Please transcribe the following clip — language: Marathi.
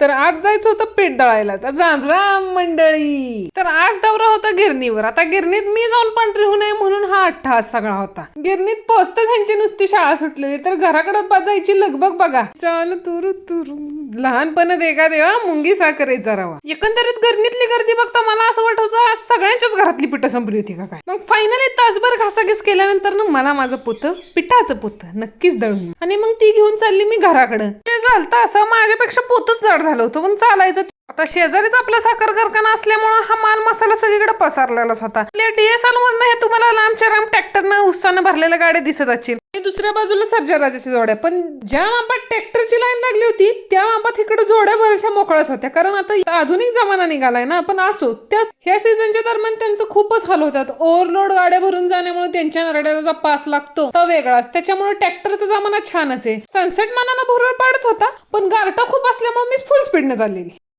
तर आज जायचं होतं पीठ दळायला. तर राम राम मंडळी. तर आज दौरा होता गिरणीवर. आता गिरणीत मी जाऊन पांढरी होऊ नये म्हणून हा अट्टहास सगळा होता. गिरणीत पोहोचतं त्यांची नुसती शाळा सुटलेली, तर घराकडे जायची लगबग बघा. चाल तुरु तुरु लहानपण देगा देवा मुंगी साखरेचा रवा. एकंदरीत गिरणीतली गर्दी बघता मला असं वाटत होतं आज सगळ्यांच्याच घरातली पिठं संपली होती का काय. मग फायनली तासभर घासाघीस केल्यानंतर ना मला माझं पोतं पिठाचं पोतं नक्कीच दळून आणि मग ती घेऊन चालली मी घराकडं. ते झालं असं माझ्यापेक्षा पोतच जड झालं होतं पण चालायचं. आता शेजारीच आपला साखर कारखाना असल्यामुळे हा माल मसाला सगळीकडे पसरलेलाच होता. DSL वरनं हे तुम्हाला लांबच्या लांब ट्रॅक्टरनं उत्साहानं भरलेल्या गाड्या दिसत असतील. दुसऱ्या बाजूला सर्जा राजाची जोड्या. पण ज्या मापात ट्रॅक्टरची लाईन लागली होती त्या मापात इकडे जोड्या बऱ्याचशा मोकळ्याच होत्या, कारण आता आधुनिक जमाना निघालाय ना. पण असो, त्यात ह्या सीझनच्या दरम्यान त्यांचं खूपच हाल होतात. ओव्हरलोड गाड्या भरून जाण्यामुळे त्यांच्या नरड्याचा पास लागतो तो वेगळाच. त्याच्यामुळे ट्रॅक्टरचा जमाना छानच आहे. सनसेट मानानं भुरळ पाडत होता, पण गारटा खूप असल्यामुळे मी फुल स्पीडने चाललेली.